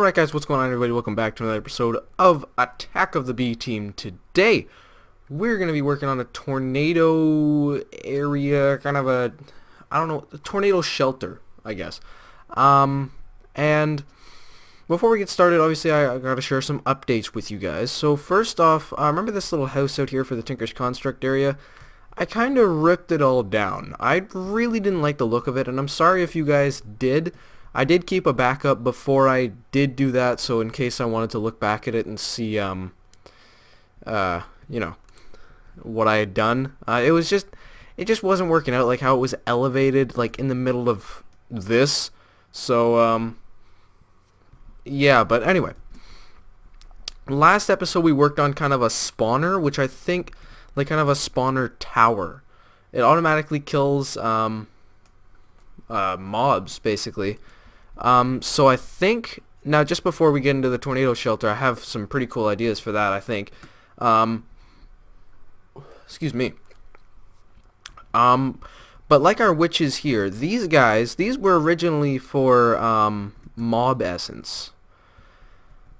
Alright guys, what's going on everybody? Welcome back to another episode of Attack of the B Team. Today, we're going to be working on a tornado area, kind of a tornado shelter, I guess. And before we get started, obviously I got to share some updates with you guys. So first off, remember this little house out here for the Tinker's Construct area? I kind of ripped it all down. I really didn't like the look of it, and I'm sorry if you guys did. I did keep a backup before I did do that, so in case I wanted to look back at it and see, you know, what I had done. It just wasn't working out, like how it was elevated, like in the middle of this. So, yeah, but anyway. Last episode we worked on kind of a spawner, which I think, like kind of a spawner tower. It automatically kills, mobs, basically. So I think, now just before we get into the tornado shelter, I have some pretty cool ideas for that, I think. Excuse me. But like our witches here, these were originally for, mob essence.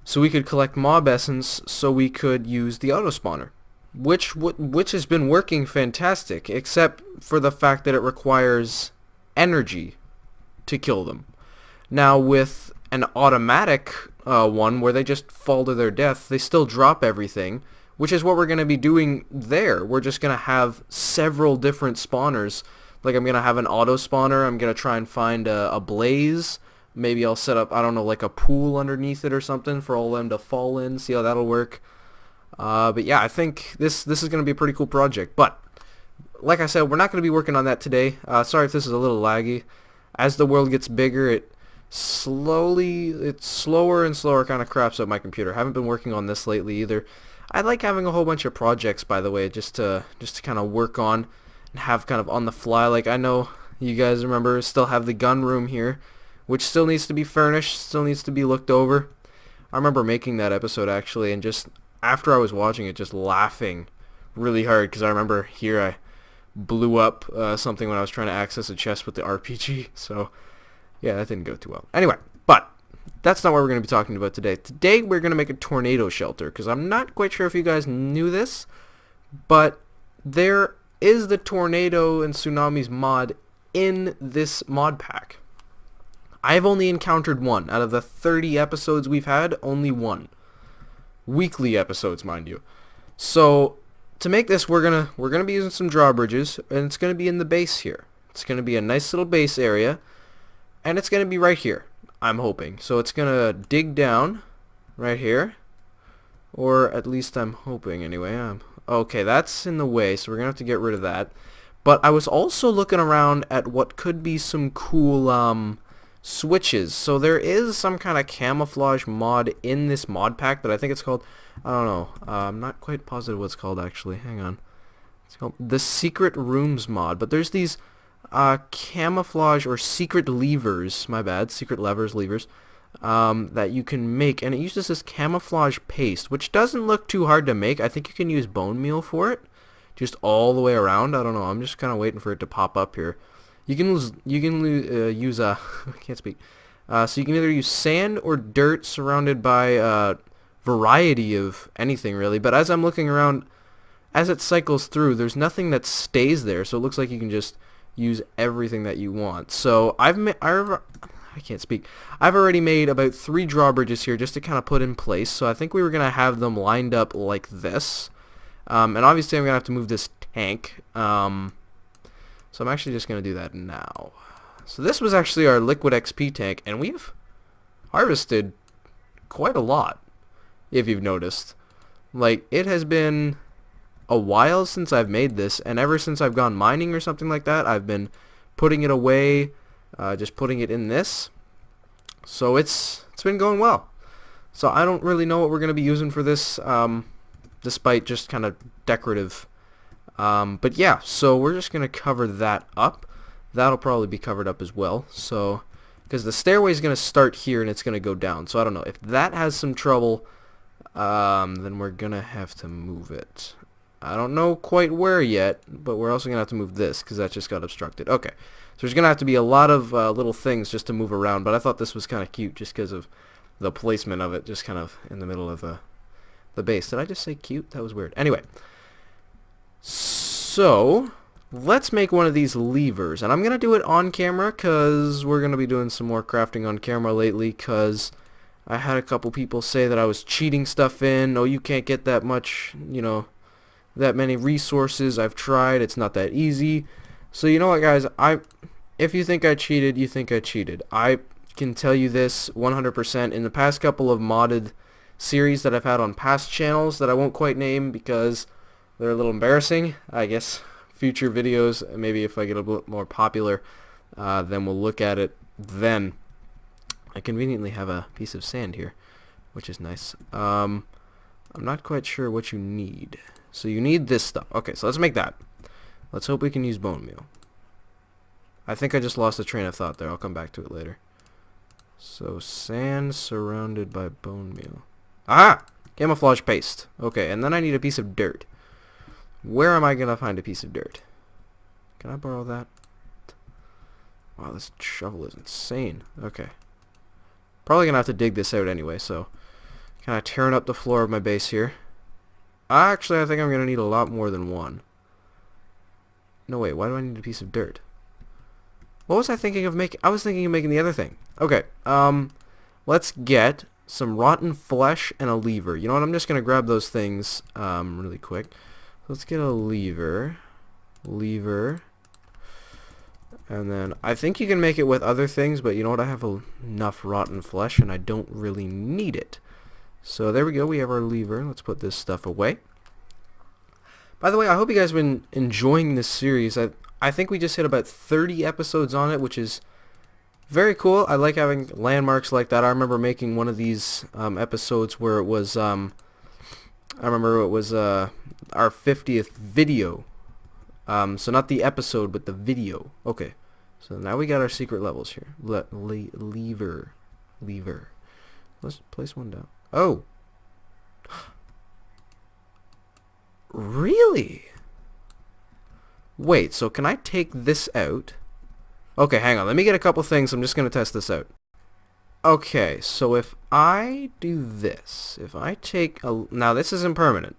So we could collect mob essence so we could use the auto spawner. Which has been working fantastic, except for the fact that it requires energy to kill them. Now with an automatic one where they just fall to their death, they still drop everything, which is what we're going to be doing there. We're just going to have several different spawners. Like I'm going to have an auto spawner, I'm going to try and find a blaze. Maybe I'll set up, I don't know, like a pool underneath it or something for all of them to fall in, see how that'll work. But yeah, I think this is going to be a pretty cool project. But like I said, we're not going to be working on that today. Sorry if this is a little laggy. As the world gets bigger, it's slower and slower kind of craps up my computer. Haven't been working on this lately either. I like having a whole bunch of projects, by the way, just to kind of work on and have kind of on the fly. Like I know you guys remember, still have the gun room here, which still needs to be furnished, still needs to be looked over. I remember making that episode actually, and just after I was watching it, just laughing really hard because I remember here I blew up something when I was trying to access a chest with the RPG. So yeah, that didn't go too well. Anyway, but that's not what we're going to be talking about today. Today we're going to make a tornado shelter because I'm not quite sure if you guys knew this, but there is the tornado and tsunamis mod in this mod pack. I've only encountered one. Out of the 30 episodes we've had, only one. Weekly episodes, mind you. So to make this, we're gonna be using some drawbridges, and it's gonna be in the base here. It's gonna be a nice little base area, and it's gonna be right here, I'm hoping. So it's gonna dig down right here, or at least I'm hoping anyway. Okay, that's in the way, so we're gonna have to get rid of that. But I was also looking around at what could be some cool switches. So there is some kind of camouflage mod in this mod pack, but I think it's called, I don't know, I'm not quite positive what it's called actually. Hang on. It's called the Secret Rooms mod, but there's these camouflage or secret levers, my bad, secret levers, that you can make, and it uses this camouflage paste, which doesn't look too hard to make. I think you can use bone meal for it, just all the way around. I don't know, I'm just kind of waiting for it to pop up here. You can use I can't speak. So you can either use sand or dirt surrounded by a variety of anything really. But as I'm looking around, as it cycles through, there's nothing that stays there. So it looks like you can just use everything that you want. So I can't speak. I've already made about 3 drawbridges here just to kind of put in place. So I think we were gonna have them lined up like this. And obviously I'm gonna have to move this tank. So I'm actually just going to do that now. So this was actually our liquid XP tank, and we've harvested quite a lot, if you've noticed. Like, it has been a while since I've made this, and ever since I've gone mining or something like that, I've been putting it away, just putting it in this. So it's been going well. So I don't really know what we're going to be using for this, despite just kind of decorative. But yeah, so we're just going to cover that up. That'll probably be covered up as well. So, because the stairway is going to start here and it's going to go down. So I don't know. If that has some trouble, then we're going to have to move it. I don't know quite where yet, but we're also going to have to move this because that just got obstructed. Okay, so there's going to have to be a lot of little things just to move around, but I thought this was kind of cute just because of the placement of it, just kind of in the middle of the base. Did I just say cute? That was weird. Anyway, so let's make one of these levers, and I'm going to do it on camera because we're going to be doing some more crafting on camera lately, because I had a couple people say that I was cheating stuff in. Oh, you can't get that much, you know, that many resources. I've tried. It's not that easy. So you know what, guys? If you think I cheated, you think I cheated. I can tell you this 100%. In the past couple of modded series that I've had on past channels that I won't quite name because they're a little embarrassing, I guess future videos, maybe if I get a bit more popular, then we'll look at it then. I conveniently have a piece of sand here, which is nice. I'm not quite sure what you need. So you need this stuff. Okay, so let's make that. Let's hope we can use bone meal. I think I just lost a train of thought there. I'll come back to it later. So sand surrounded by bone meal. Ah! Camouflage paste. Okay, and then I need a piece of dirt. Where am I going to find a piece of dirt? Can I borrow that? Wow, this shovel is insane. Okay. Probably going to have to dig this out anyway, so kind of tearing up the floor of my base here. Actually, I think I'm going to need a lot more than one. No, wait, why do I need a piece of dirt? What was I thinking of making? I was thinking of making the other thing. Okay, let's get some rotten flesh and a lever. You know what, I'm just going to grab those things really quick. Let's get a lever, and then I think you can make it with other things, but you know what, I have enough rotten flesh and I don't really need it. So there we go, we have our lever. Let's put this stuff away. By the way, I hope you guys have been enjoying this series. I think we just hit about 30 episodes on it, which is very cool. I like having landmarks like that. I remember making one of these episodes where it was I remember it was our 50th video. So not the episode, but the video. Okay. So now we got our secret levels here. Lever. Let's place one down. Oh. Really? Wait, so can I take this out? Okay, hang on. Let me get a couple things. I'm just going to test this out. Okay, so if I do this, if I take a... Now, this isn't permanent.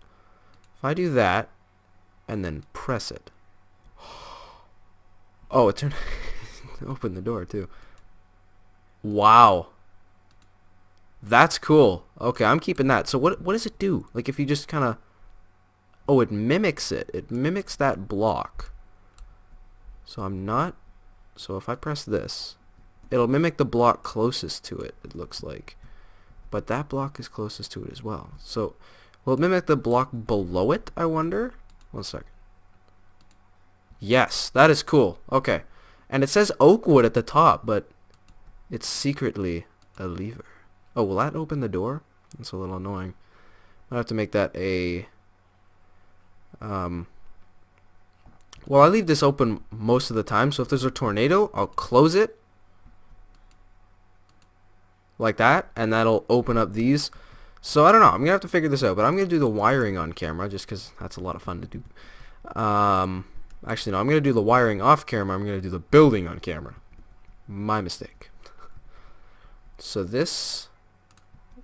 If I do that, and then press it. Oh, it turned... Open the door, too. Wow. That's cool. Okay, I'm keeping that. So what does it do? Like, if you just kind of... Oh, it mimics it. It mimics that block. So I'm not... So if I press this... It'll mimic the block closest to it, it looks like. But that block is closest to it as well. So, will it mimic the block below it, I wonder? 1 second. Yes, that is cool. Okay. And it says oak wood at the top, but it's secretly a lever. Oh, will that open the door? That's a little annoying. I have to make that a... Well, I leave this open most of the time, so if there's a tornado, I'll close it. Like that, and that'll open up these. So I don't know, I'm gonna have to figure this out, but I'm gonna do the wiring on camera just because that's a lot of fun to do. Actually no, I'm gonna do the wiring off camera. I'm gonna do the building on camera. My mistake. So this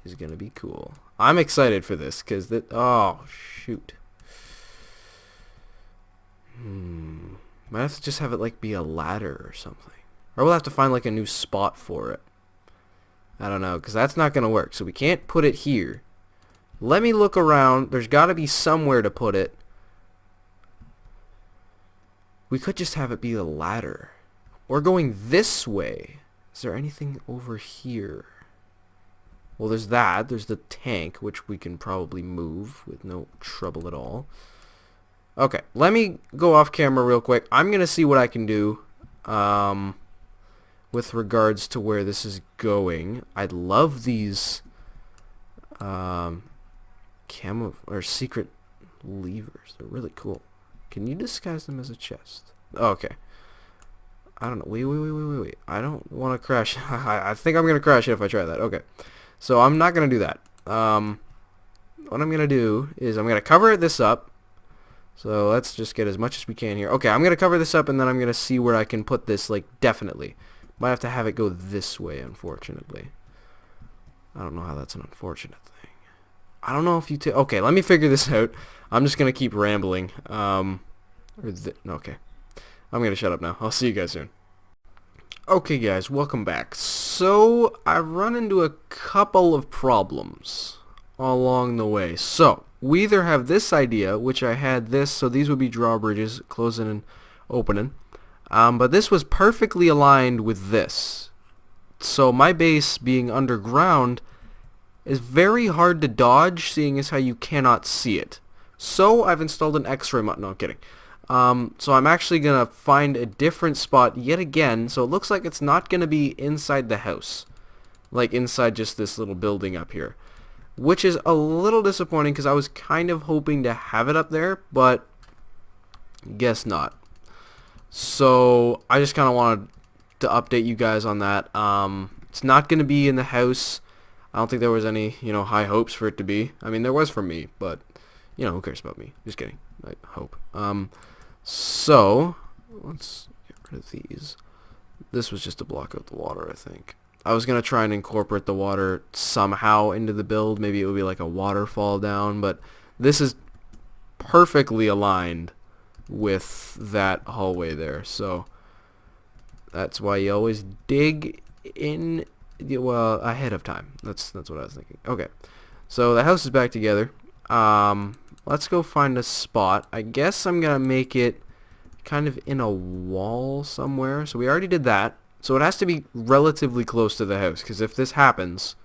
is gonna be cool. I'm excited for this because oh shoot. Might have to just have it like be a ladder or something, or we'll have to find like a new spot for it. I don't know, because that's not going to work. So we can't put it here. Let me look around. There's got to be somewhere to put it. We could just have it be a ladder. Or going this way. Is there anything over here? Well, there's that. There's the tank, which we can probably move with no trouble at all. Okay, let me go off camera real quick. I'm going to see what I can do. With regards to where this is going. I love these camo or secret levers. They're really cool. Can you disguise them as a chest? Oh, okay. I don't know. Wait. I don't want to crash. I think I'm going to crash it if I try that. Okay. So I'm not going to do that. What I'm going to do is I'm going to cover this up. So let's just get as much as we can here. Okay, I'm going to cover this up and then I'm going to see where I can put this, like, definitely. Might have to have it go this way, unfortunately. I don't know how that's an unfortunate thing. I don't know if you okay, let me figure this out. I'm just gonna keep rambling. Okay. I'm gonna shut up now. I'll see you guys soon. Okay guys, welcome back. So, I've run into a couple of problems along the way. So, we either have this idea, which I had this, so these would be drawbridges, closing and opening. But this was perfectly aligned with this. So my base being underground is very hard to dodge, seeing as how you cannot see it. So I've installed an X-ray no, I'm kidding. So I'm actually going to find a different spot yet again, so it looks like it's not going to be inside the house. Like inside just this little building up here. Which is a little disappointing because I was kind of hoping to have it up there, but guess not. So I just kind of wanted to update you guys on that. It's not going to be in the house. I don't think there was any, high hopes for it to be. I mean, there was for me, but, who cares about me? Just kidding. I hope. So, let's get rid of these. This was just to block out the water, I think. I was going to try and incorporate the water somehow into the build. Maybe it would be like a waterfall down, but this is perfectly aligned with that hallway there. So, that's why you always dig in, well, ahead of time. That's what I was thinking. Okay, so the house is back together. Let's go find a spot. I guess I'm gonna make it kind of in a wall somewhere. So we already did that. So it has to be relatively close to the house, because if this happens,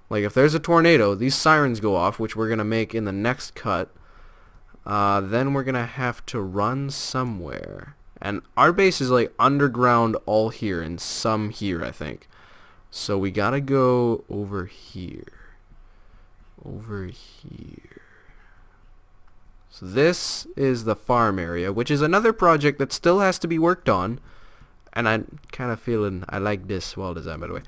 like if there's a tornado, these sirens go off, which we're gonna make in the next cut. Then we're gonna have to run somewhere. And our base is like underground all here and some here, I think. So we gotta go over here. Over here. So this is the farm area, which is another project that still has to be worked on. And I'm kind of feeling I like this wall design, by the way.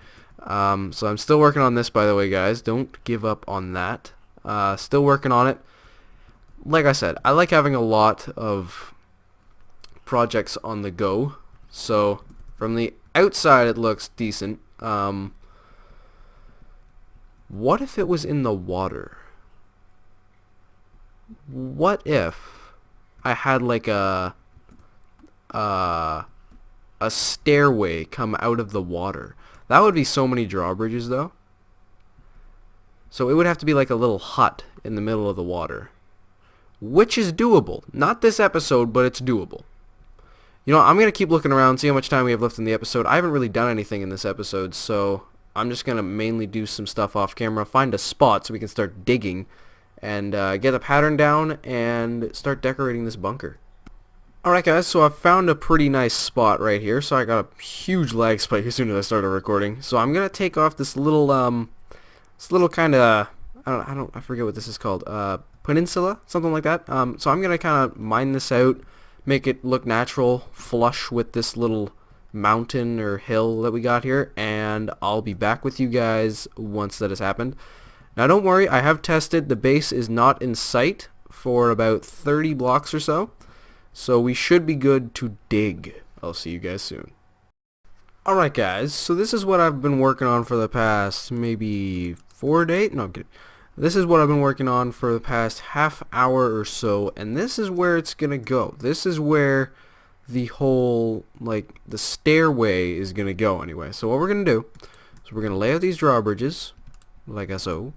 So I'm still working on this, by the way, guys. Don't give up on that. Still working on it. Like I said, I like having a lot of projects on the go. So from the outside it looks decent. What if it was in the water? What if I had like a stairway come out of the water? That would be so many drawbridges though. So it would have to be like a little hut in the middle of the water, which is doable. Not this episode, but it's doable. I'm going to keep looking around, see how much time we have left in the episode. I haven't really done anything in this episode, so I'm just going to mainly do some stuff off camera, find a spot so we can start digging, and get a pattern down and start decorating this bunker. Alright guys, so I found a pretty nice spot right here. So I got a huge lag spike as soon as I started recording. So I'm going to take off this little kind of, I forget what this is called, peninsula, something like that. So I'm going to kind of mine this out, make it look natural, flush with this little mountain or hill that we got here, and I'll be back with you guys once that has happened. Now don't worry, I have tested, the base is not in sight for about 30 blocks or so, so we should be good to dig. I'll see you guys soon. Alright guys, so this is what I've been working on for the past maybe 4 days? No, I'm kidding. This is what I've been working on for the past half hour or so, and this is where it's gonna go. This is where the whole, like, the stairway is gonna go anyway. So what we're gonna do is we're gonna lay out these drawbridges, like so,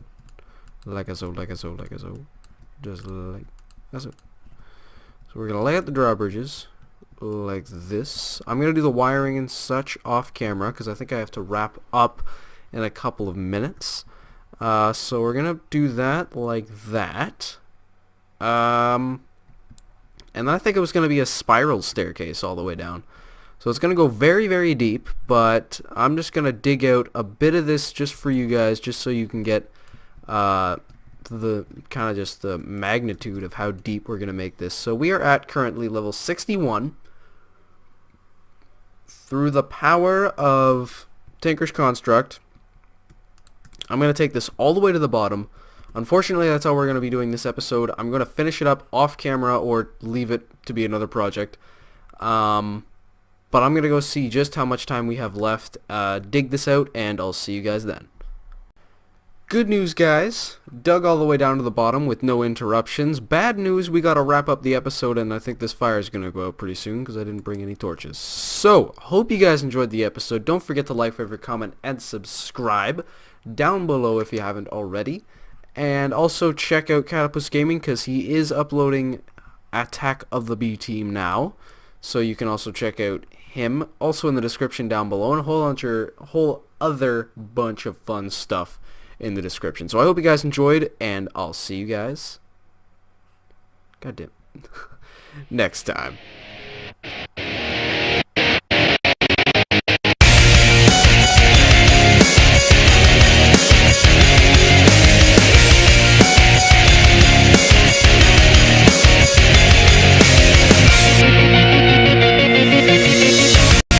like so, like so, like so, just like so. So we're gonna lay out the drawbridges like this. I'm gonna do the wiring and such off camera because I think I have to wrap up in a couple of minutes. So we're gonna do that like that. And I think it was gonna be a spiral staircase all the way down. So it's gonna go very, very deep, but I'm just gonna dig out a bit of this just for you guys, just so you can get the kind of just the magnitude of how deep we're gonna make this. So we are at currently level 61. Through the power of Tinker's Construct, I'm going to take this all the way to the bottom. Unfortunately, that's how we're going to be doing this episode. I'm going to finish it up off camera or leave it to be another project. But I'm going to go see just how much time we have left, dig this out, and I'll see you guys then. Good news, guys. Dug all the way down to the bottom with no interruptions. Bad news, we gotta wrap up the episode, and I think this fire is gonna go out pretty soon because I didn't bring any torches. So, hope you guys enjoyed the episode. Don't forget to like, favorite, comment, and subscribe down below if you haven't already. And also check out QuestionmarkGaming because he is uploading Attack of the B Team now. So you can also check out him. Also in the description down below, and a whole other bunch of fun stuff in the description. So I hope you guys enjoyed, and I'll see you guys, goddamn, next time.